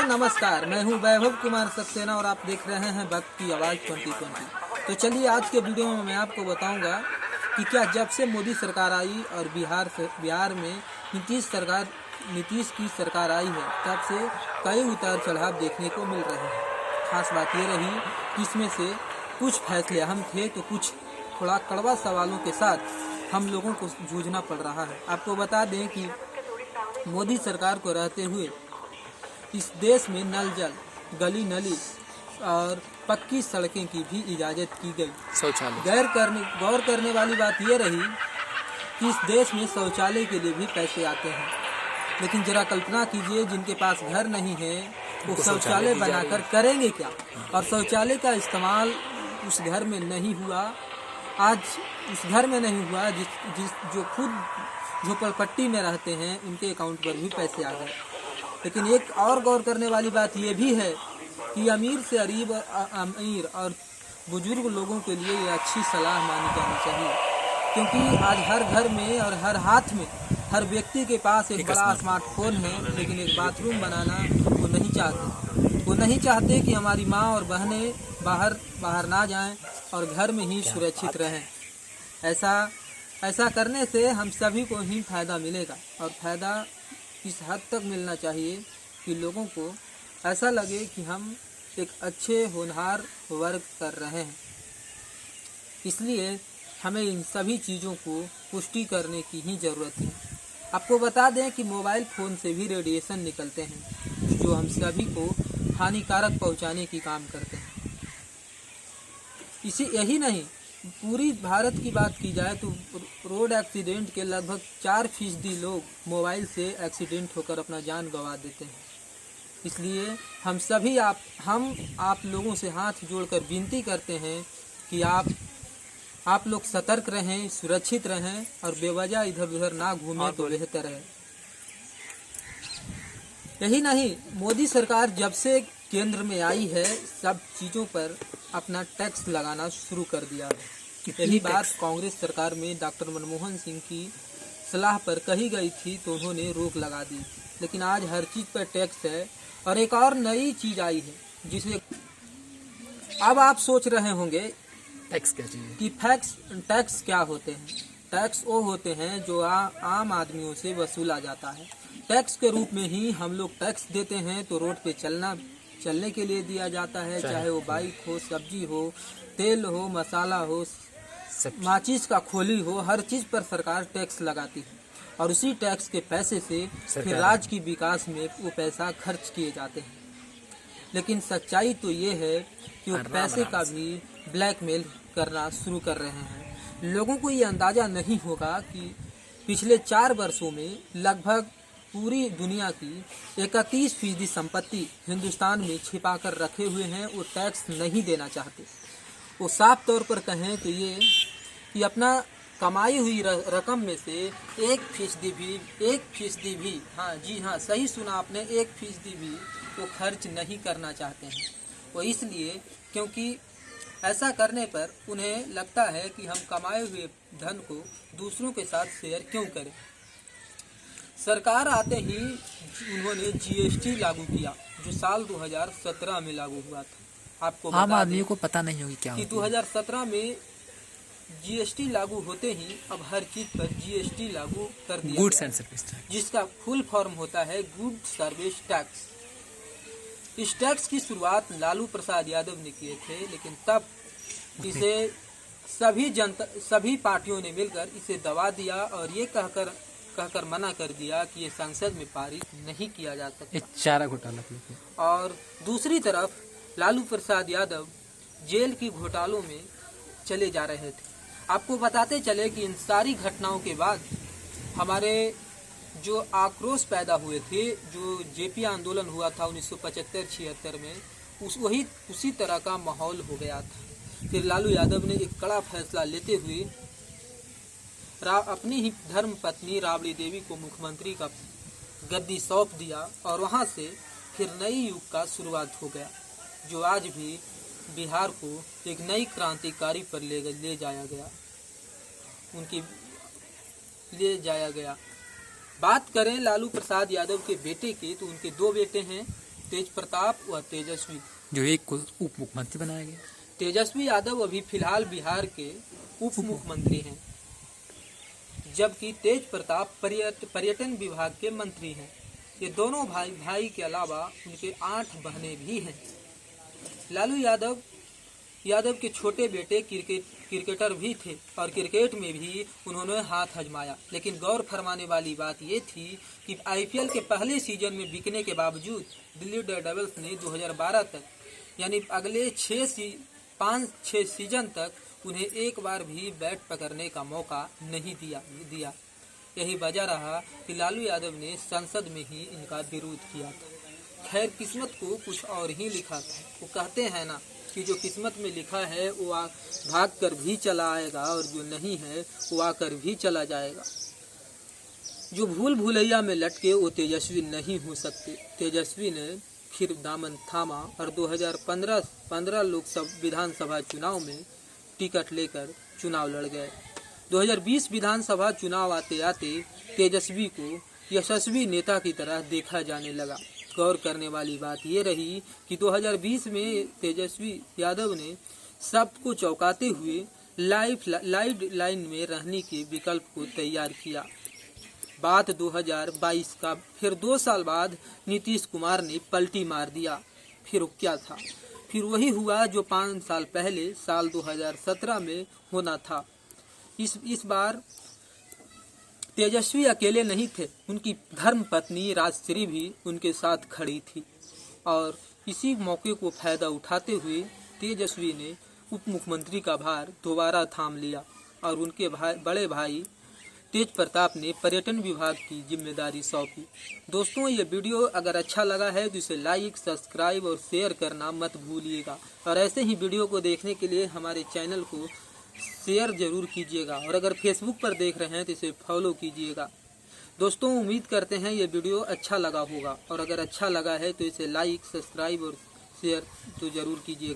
नमस्कार, मैं हूं वैभव कुमार सक्सेना और आप देख रहे हैं वक्त की आवाज़ 2020। तो चलिए आज के वीडियो में मैं आपको बताऊंगा कि क्या जब से मोदी सरकार आई और बिहार में नीतीश की सरकार आई है तब से कई उतार चढ़ाव देखने को मिल रहे हैं। खास बात ये रही कि इसमें से कुछ फैसले अहम थे तो कुछ थोड़ा कड़वा सवालों के साथ हम लोगों को जूझना पड़ रहा है। आपको बता दें कि मोदी सरकार को रहते हुए इस देश में नल जल, गली नली और पक्की सड़कें की भी इजाज़त की गई। शौचालय गौर करने वाली बात यह रही कि इस देश में शौचालय के लिए भी पैसे आते हैं, लेकिन जरा कल्पना कीजिए जिनके पास घर नहीं है वो शौचालय बनाकर करेंगे क्या। और शौचालय का इस्तेमाल उस घर में नहीं हुआ, आज उस घर में नहीं हुआ जो खुद झोपड़पट्टी में रहते हैं उनके अकाउंट पर भी पैसे आ गए। लेकिन एक और गौर करने वाली बात यह भी है कि अमीर से अमीर और बुजुर्ग लोगों के लिए ये अच्छी सलाह मानी जानी चाहिए, क्योंकि आज हर घर में और हर हाथ में हर व्यक्ति के पास एक बड़ा स्मार्टफोन है, लेकिन एक बाथरूम बनाना वो नहीं चाहते। वो नहीं चाहते कि हमारी माँ और बहनें बाहर ना जाएं और घर में ही सुरक्षित रहें। ऐसा करने से हम सभी को ही फायदा मिलेगा, और फायदा इस हद तक मिलना चाहिए कि लोगों को ऐसा लगे कि हम एक अच्छे होनहार वर्क कर रहे हैं। इसलिए हमें इन सभी चीज़ों को पुष्टि करने की ही ज़रूरत है। आपको बता दें कि मोबाइल फ़ोन से भी रेडिएशन निकलते हैं जो हम सभी को हानिकारक पहुंचाने की काम करते हैं। यही नहीं, पूरी भारत की बात की जाए तो रोड एक्सीडेंट के लगभग 4% लोग मोबाइल से एक्सीडेंट होकर अपना जान गंवा देते हैं। इसलिए हम सभी आप लोगों से हाथ जोड़कर विनती करते हैं कि आप लोग सतर्क रहें, सुरक्षित रहें और बेवजह इधर उधर ना घूमें तो बेहतर है। यही नहीं, मोदी सरकार जब से केंद्र में आई है सब चीज़ों पर अपना टैक्स लगाना शुरू कर दिया है। यही बात कांग्रेस सरकार में डॉक्टर मनमोहन सिंह की सलाह पर कही गई थी तो उन्होंने रोक लगा दी, लेकिन आज हर चीज़ पर टैक्स है। और एक और नई चीज़ आई है जिसे अब आप सोच रहे होंगे टैक्स क्या चीज़ है? कि टैक्स क्या होते हैं। टैक्स वो होते हैं जो आम आदमियों से वसूला जाता है। टैक्स के रूप में ही हम लोग टैक्स देते हैं तो रोड पे चलने के लिए दिया जाता है, चाहे वो बाइक हो, सब्जी हो, तेल हो, मसाला हो, माचिस का खोली हो, हर चीज़ पर सरकार टैक्स लगाती है और उसी टैक्स के पैसे से फिर राज्य की विकास में वो पैसा खर्च किए जाते हैं। लेकिन सच्चाई तो ये है कि वो पैसे का भी ब्लैकमेल करना शुरू कर रहे हैं। लोगों को ये अंदाज़ा नहीं होगा कि पिछले 4 वर्षों में लगभग पूरी दुनिया की 31% संपत्ति हिंदुस्तान में छिपा कर रखे हुए हैं। वो टैक्स नहीं देना चाहते। वो साफ तौर पर कहें तो ये कि अपना कमाई हुई रकम में से 1% भी, हाँ जी हाँ, सही सुना आपने, 1% भी वो खर्च नहीं करना चाहते हैं। वो इसलिए क्योंकि ऐसा करने पर उन्हें लगता है कि हम कमाए हुए धन को दूसरों के साथ शेयर क्यों करें। सरकार आते ही उन्होंने GST लागू किया जो साल 2017 में लागू हुआ था। आपको आम आदमी को पता नहीं होगी क्या कि 2017 में GST लागू होते ही अब हर चीज पर GST लागू कर दिया गुड्स एंड सर्विस टैक्स, जिसका फुल फॉर्म होता है गुड सर्विस टैक्स। इस टैक्स की शुरुआत लालू प्रसाद यादव ने किए थे, लेकिन तब इसे सभी पार्टियों ने मिलकर इसे दबा दिया और ये कहकर मना कर दिया कि ये संसद में पारित नहीं किया जा सकता। चारा घोटाला। और दूसरी तरफ लालू प्रसाद यादव जेल की घोटालों में चले जा रहे थे। आपको बताते चले कि इन सारी घटनाओं के बाद हमारे जो आक्रोश पैदा हुए थे, जो जेपी आंदोलन हुआ था 1975-76 में, उसी तरह का माहौल हो गया था। फिर लालू यादव ने एक कड़ा फैसला लेते हुए अपनी ही धर्म पत्नी राबड़ी देवी को मुख्यमंत्री का गद्दी सौंप दिया और वहां से फिर नई युग का शुरुआत हो गया, जो आज भी बिहार को एक नई क्रांतिकारी पर ले जाया गया। बात करें लालू प्रसाद यादव के बेटे की तो उनके 2 बेटे हैं, तेज प्रताप व तेजस्वी। जो एक को उप मुख्यमंत्री बनाया गया। तेजस्वी यादव अभी फिलहाल बिहार के उप मुख्यमंत्री हैं, जबकि तेज प्रताप पर्यटन विभाग के मंत्री हैं। ये दोनों भाई के अलावा उनके 8 बहनें भी हैं। लालू यादव के छोटे बेटे क्रिकेटर भी थे और क्रिकेट में भी उन्होंने हाथ आजमाया। लेकिन गौर फरमाने वाली बात ये थी कि आईपीएल के पहले सीजन में बिकने के बावजूद दिल्ली डेयरडेविल्स ने 2012 तक, यानी अगले 5-6 सीजन तक उन्हें एक बार भी बैट पकड़ने का मौका नहीं दिया। यही वजह रहा कि लालू यादव ने संसद में ही इनका विरोध किया था। खैर, किस्मत को कुछ और ही लिखा था। वो कहते हैं ना कि जो किस्मत में लिखा है वो भाग कर भी चला आएगा और जो नहीं है वो आकर भी चला जाएगा। जो भूल भुलैया में लटके वो तेजस्वी नहीं हो सकते। तेजस्वी ने फिर दामन थामा और 2015 लोकसभा विधानसभा चुनाव में टिकट लेकर चुनाव लड़ गए। 2020 विधानसभा चुनाव आते आते तेजस्वी को यशस्वी नेता की तरह देखा जाने लगा। गौर करने वाली बात ये रही कि 2020 में तेजस्वी यादव ने सबको चौंकाते हुए लाइफ लाइन में रहने के विकल्प को तैयार किया। बात 2022 का, फिर 2 साल बाद नीतीश कुमार ने पलटी मार दिया। फिर क्या था? फिर वही हुआ जो 5 साल पहले साल 2017 में होना था। इस बार तेजस्वी अकेले नहीं थे, उनकी धर्म पत्नी राजश्री भी उनके साथ खड़ी थी। और इसी मौके को फायदा उठाते हुए तेजस्वी ने उप मुख्यमंत्री का भार दोबारा थाम लिया और उनके बड़े भाई तेज प्रताप ने पर्यटन विभाग की जिम्मेदारी सौंपी। दोस्तों, ये वीडियो अगर अच्छा लगा है तो इसे लाइक, सब्सक्राइब और शेयर करना मत भूलिएगा। और ऐसे ही वीडियो को देखने के लिए हमारे चैनल को शेयर जरूर कीजिएगा और अगर फेसबुक पर देख रहे हैं तो इसे फॉलो कीजिएगा। दोस्तों, उम्मीद करते हैं ये वीडियो अच्छा लगा होगा और अगर अच्छा लगा है तो इसे लाइक, सब्सक्राइब और शेयर तो जरूर कीजिएगा।